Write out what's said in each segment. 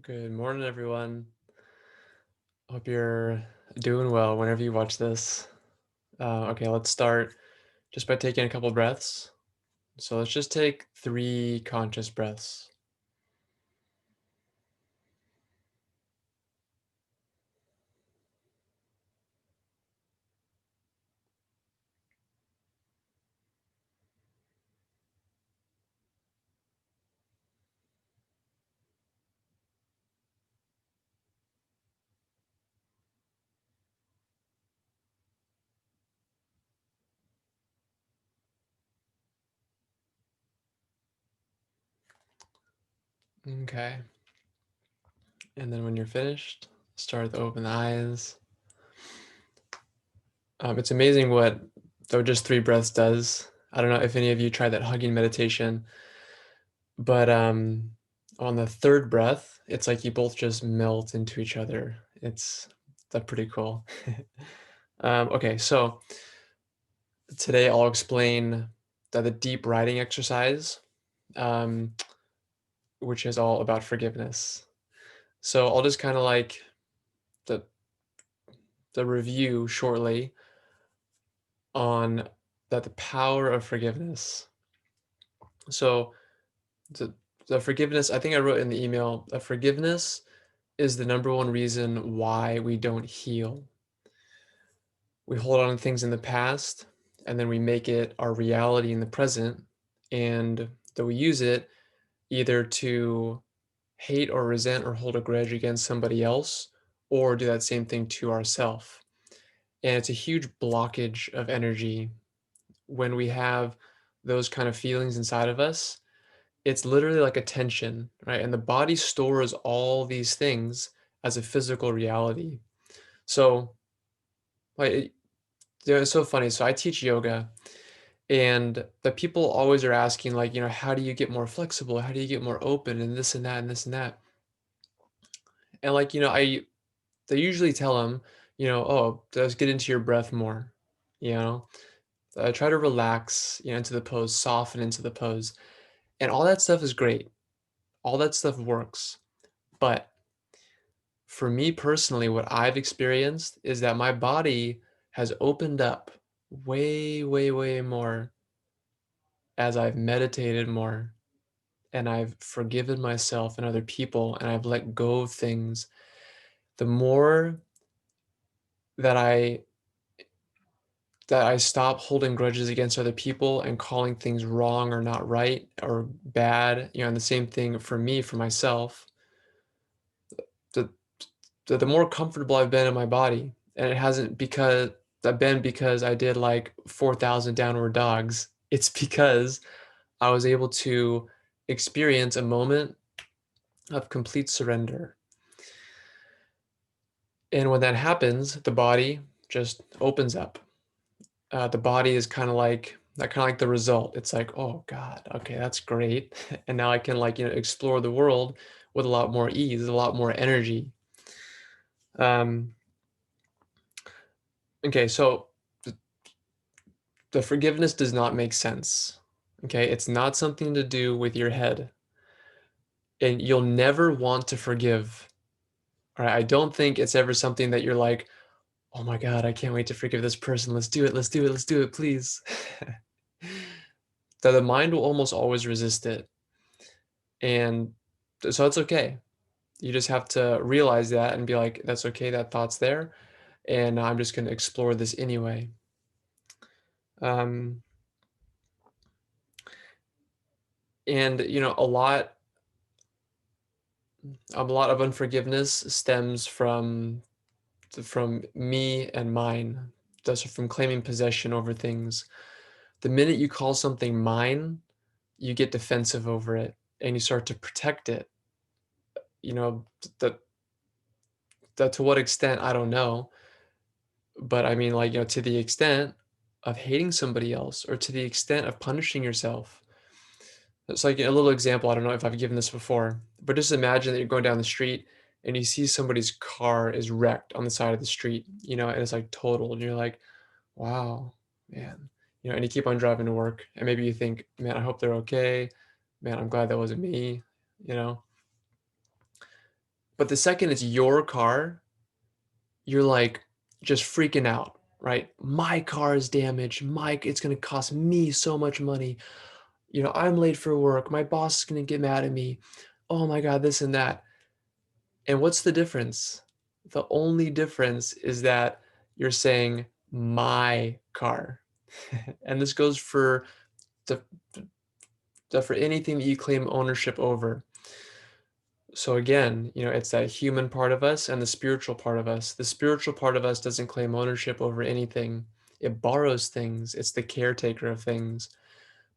Good morning, everyone. Hope you're doing well whenever you watch this. Okay, let's start just by taking a couple breaths. So let's just take 3 conscious breaths. Okay, and then when you're finished, start to open the eyes. It's amazing what though just 3 breaths does. I don't know if any of you tried that hugging meditation, but on the third breath, it's like you both just melt into each other. That's pretty cool. Okay, so today I'll explain the deep writing exercise, um, which is all about forgiveness. So I'll just kind of like the the review shortly on the power of forgiveness. So the the forgiveness, I think I wrote in the email, that forgiveness is the number one reason why we don't heal. We hold on to things in the past and then we make it our reality in the present, and that we use it either to hate or resent or hold a grudge against somebody else or do that same thing to ourselves. And it's a huge blockage of energy when we have those kind of feelings inside of us. It's literally like a tension, right? And the body stores all these things as a physical reality. So, like, it's so funny. So I teach yoga, and the people always are asking, like, how do you get more flexible? How do you get more open? And this and that and this and that. And like, they usually tell them, "Oh, just get into your breath more." You know, try to relax, into the pose, soften into the pose, and all that stuff is great. All that stuff works. But for me personally, what I've experienced is that my body has opened up way, way, way more as I've meditated more and I've forgiven myself and other people and I've let go of things. The more that I stop holding grudges against other people and calling things wrong or not right or bad, and the same thing for me, for myself, the the more comfortable I've been in my body. And it hasn't because I've been because I did like 4,000 downward dogs. It's because I was able to experience a moment of complete surrender. And when that happens, the body just opens up. The body is kind of like the result. It's like, oh God, okay, that's great. And now I can like, explore the world with a lot more ease, a lot more energy. Um, okay, so the forgiveness does not make sense. Okay, it's not something to do with your head, and you'll never want to forgive. All right, I don't think it's ever something that you're like, oh my God, I can't wait to forgive this person. Let's do it. Let's do it. Let's do it, please. That the mind will almost always resist it. And so it's okay. You just have to realize that and be like, that's okay, that thought's there. And I'm just going to explore this anyway. Um, and, a lot of unforgiveness stems from me and mine. That's from claiming possession over things. The minute you call something mine, you get defensive over it and you start to protect it. You know, that that to what extent, I don't know. But I mean, like, to the extent of hating somebody else or to the extent of punishing yourself. It's like a little example. I don't know if I've given this before, but just imagine that you're going down the street and you see somebody's car is wrecked on the side of the street, and it's like totaled. And you're like, wow, man. And you keep on driving to work. And maybe you think, man, I hope they're okay. Man, I'm glad that wasn't me, you know? But the second it's your car, you're like just freaking out, right? My car is damaged. It's going to cost me so much money. I'm late for work. My boss is going to get mad at me. Oh my God, this and that. And what's the difference? The only difference is that you're saying my car. And this goes the, for anything that you claim ownership over. So again, it's that human part of us and the spiritual part of us. The spiritual part of us doesn't claim ownership over anything. It borrows things. It's the caretaker of things.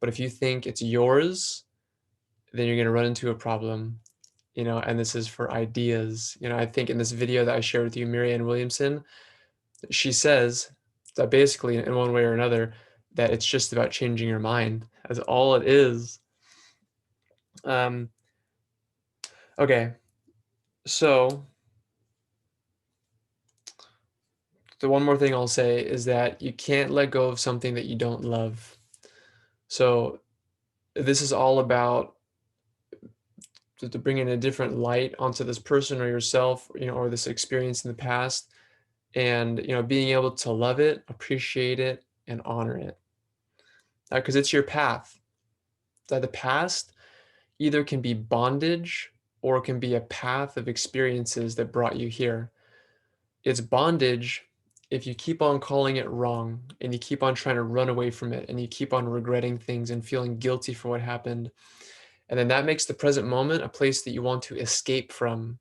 But if you think it's yours, then you're going to run into a problem. And this is for ideas. I think in this video that I shared with you, Marianne Williamson, she says that basically in one way or another, that it's just about changing your mind. That's all it is. Okay, so the one more thing I'll say is that you can't let go of something that you don't love. So this is all about to bring in a different light onto this person or yourself, or this experience in the past, and being able to love it, appreciate it, and honor it, because it's your path. That the past either can be bondage or it can be a path of experiences that brought you here. It's bondage if you keep on calling it wrong and you keep on trying to run away from it and you keep on regretting things and feeling guilty for what happened. And then that makes the present moment a place that you want to escape from.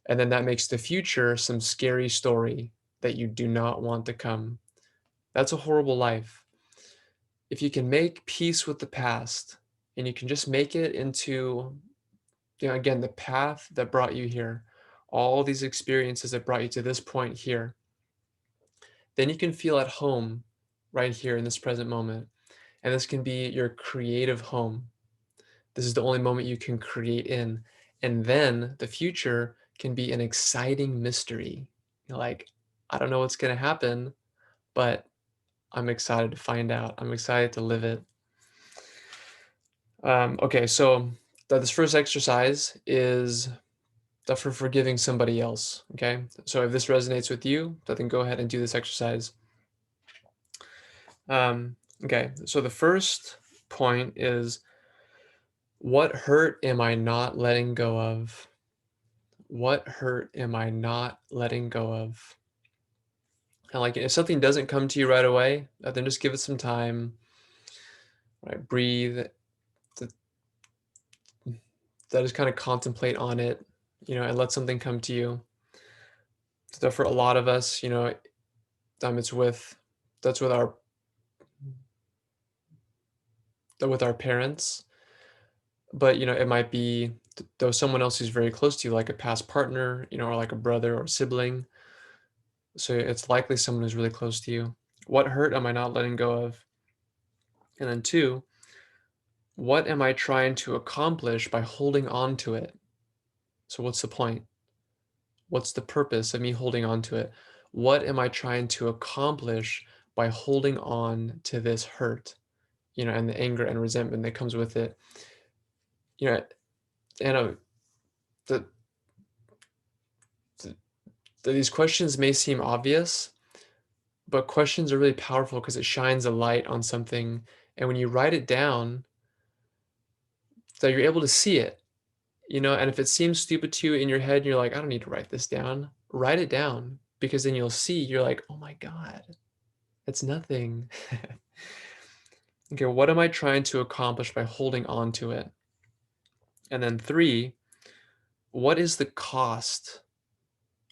And then that makes the future some scary story that you do not want to come. That's a horrible life. If you can make peace with the past and you can just make it into, again, the path that brought you here, all these experiences that brought you to this point here, then you can feel at home right here in this present moment. And this can be your creative home. This is the only moment you can create in. And then the future can be an exciting mystery. You're like, I don't know what's going to happen, but I'm excited to find out. I'm excited to live it. Okay, so this first exercise is for forgiving somebody else. Okay, so if this resonates with you, then go ahead and do this exercise. Okay, so the first point is, what hurt am I not letting go of? What hurt am I not letting go of? And like, if something doesn't come to you right away, then just give it some time, right? Breathe, that just kind of contemplate on it, and let something come to you. So for a lot of us, it's that's with our parents, but it might be though someone else who's very close to you, like a past partner, or like a brother or sibling. So it's likely someone who's really close to you. What hurt am I not letting go of? And then two, what am I trying to accomplish by holding on to it? So what's the point? What's the purpose of me holding on to it? What am I trying to accomplish by holding on to this hurt, and the anger and resentment that comes with it? You know, and the, the, these questions may seem obvious, but questions are really powerful because it shines a light on something. And when you write it down, so you're able to see it, and if it seems stupid to you in your head, and you're like, I don't need to write this down, write it down, because then you'll see, you're like, oh my God, it's nothing. Okay, what am I trying to accomplish by holding on to it? And then three, what is the cost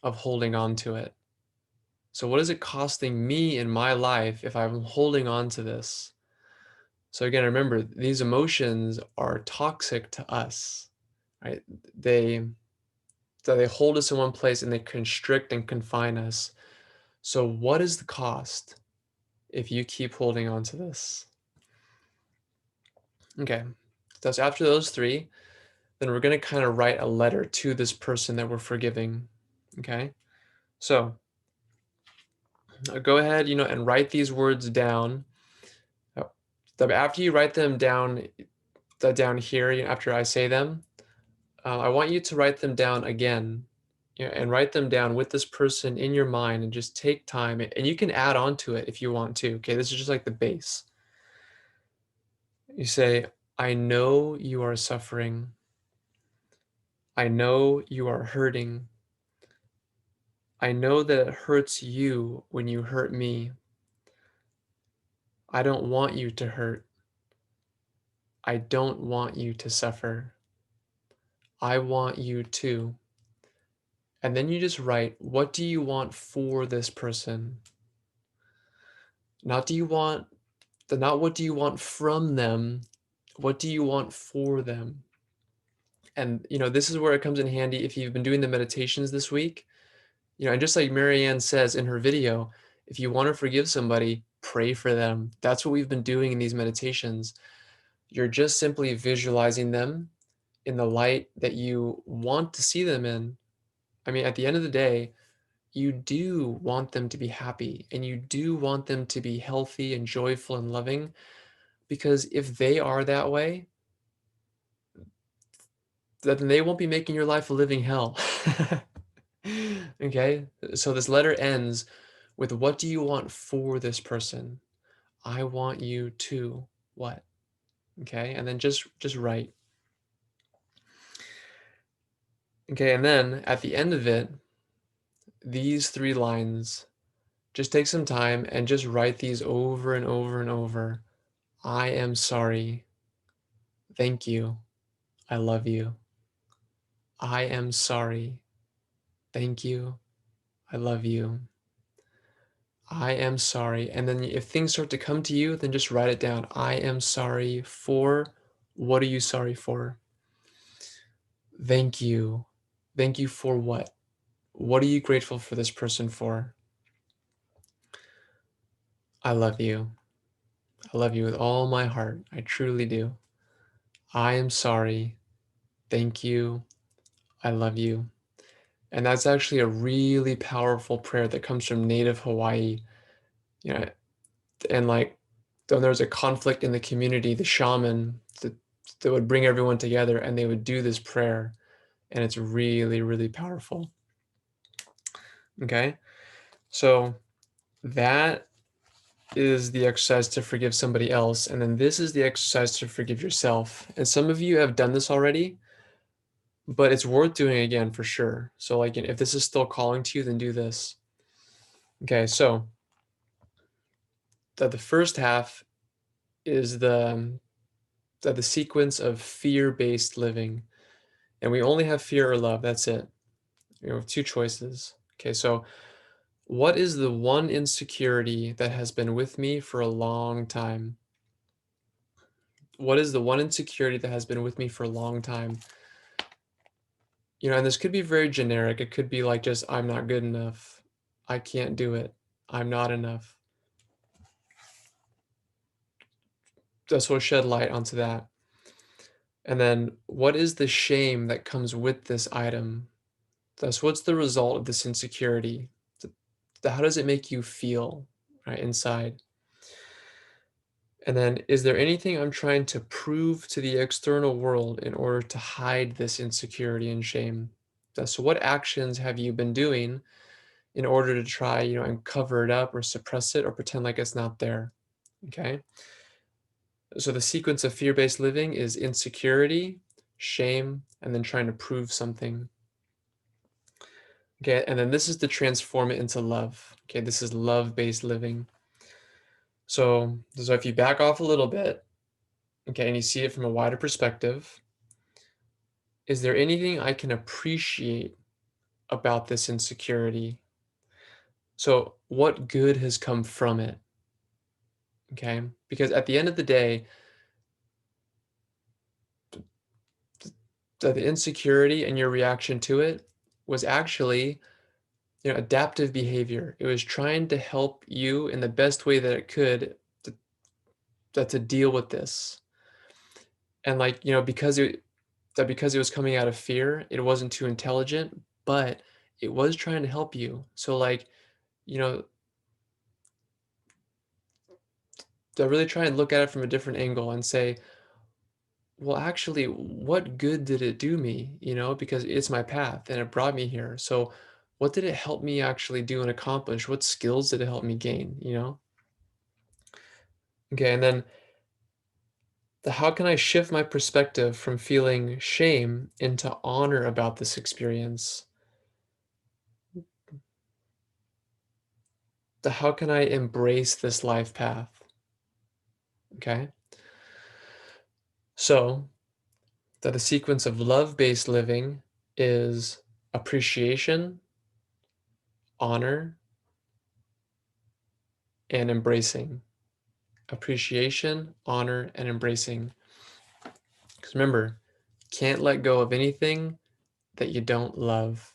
of holding on to it? So what is it costing me in my life if I'm holding on to this? So again, remember, these emotions are toxic to us, right? They hold us in one place and they constrict and confine us. So what is the cost if you keep holding on to this? Okay, so after those three, then we're going to kind of write a letter to this person that we're forgiving. Okay, so go ahead, and write these words down. After you write them down, down here, after I say them, I want you to write them down again, and write them down with this person in your mind, and just take time, and you can add on to it if you want to. Okay, this is just like the base. You say, I know you are suffering. I know you are hurting. I know that it hurts you when you hurt me. I don't want you to hurt. I don't want you to suffer. I want you to. And then you just write, what do you want for this person? Not do you want not what do you want from them? What do you want for them? And this is where it comes in handy if you've been doing the meditations this week. And just like Marianne says in her video, if you want to forgive somebody, pray for them. That's what we've been doing in these meditations. You're just simply visualizing them in the light that you want to see them in. I mean, at the end of the day, you do want them to be happy, and you do want them to be healthy and joyful and loving, because if they are that way, then they won't be making your life a living hell. Okay? So this letter ends with, what do you want for this person? I want you to what? Okay? And then just write. Okay, and then at the end of it, these 3 lines, just take some time and just write these over and over and over. I am sorry. Thank you. I love you. I am sorry. Thank you. I love you. I am sorry. And then if things start to come to you, then just write it down. I am sorry for, what are you sorry for? Thank you. Thank you for what? What are you grateful for this person for? I love you. I love you with all my heart. I truly do. I am sorry. Thank you. I love you. And that's actually a really powerful prayer that comes from native Hawaii. You know, and like, when there was a conflict in the community, the shaman that would bring everyone together, and they would do this prayer, and it's really, really powerful. Okay, so that is the exercise to forgive somebody else, and then this is the exercise to forgive yourself. And some of you have done this already, but it's worth doing again for sure. So like, if this is still calling to you, then do this. Okay, so the first half is the sequence of fear-based living. And we only have fear or love. That's it. We have 2 choices. Okay, so what is the one insecurity that has been with me for a long time? What is the one insecurity that has been with me for a long time? And this could be very generic. It could be like, just, I'm not good enough. I can't do it. I'm not enough. This will shed light onto that. And then, what is the shame that comes with this item? Thus, what's the result of this insecurity? How does it make you feel, right, inside? And then, is there anything I'm trying to prove to the external world in order to hide this insecurity and shame? So what actions have you been doing in order to try, and cover it up or suppress it or pretend like it's not there? Okay. So the sequence of fear-based living is insecurity, shame, and then trying to prove something. Okay. And then this is to transform it into love. Okay. This is love-based living. So if you back off a little bit, okay, and you see it from a wider perspective, is there anything I can appreciate about this insecurity? So what good has come from it? Okay, because at the end of the day, the insecurity and your reaction to it was actually, adaptive behavior. It was trying to help you in the best way that it could to deal with this. And like, because it was coming out of fear, it wasn't too intelligent, but it was trying to help you. So like, you know, to really try and look at it from a different angle and say, well, actually, what good did it do me? Because it's my path and it brought me here. So, what did it help me actually do and accomplish? What skills did it help me gain? Okay, and then how can I shift my perspective from feeling shame into honor about this experience? How can I embrace this life path? Okay, so that the sequence of love-based living is appreciation, honor, and embracing. Appreciation, honor, and embracing. Because remember, can't let go of anything that you don't love.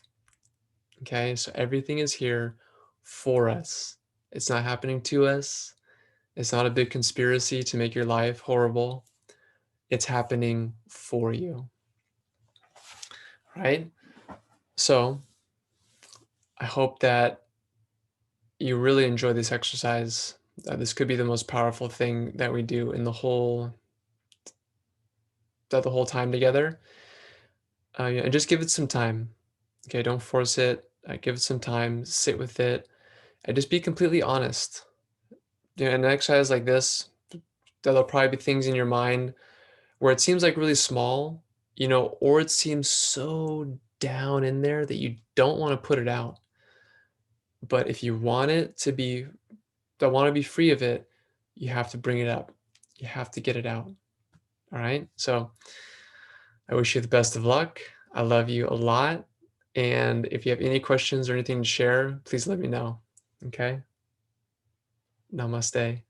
Okay, so everything is here for us. It's not happening to us. It's not a big conspiracy to make your life horrible. It's happening for you, right? So I hope that you really enjoy this exercise. This could be the most powerful thing that we do in the whole time together. And just give it some time. Okay, don't force it. Give it some time. Sit with it, and just be completely honest. In an exercise like this, there'll probably be things in your mind where it seems like really small, or it seems so down in there that you don't want to put it out. But if you want it to be, don't want to be free of it, you have to bring it up. You have to get it out. All right. So I wish you the best of luck. I love you a lot. And if you have any questions or anything to share, please let me know. Okay. Namaste.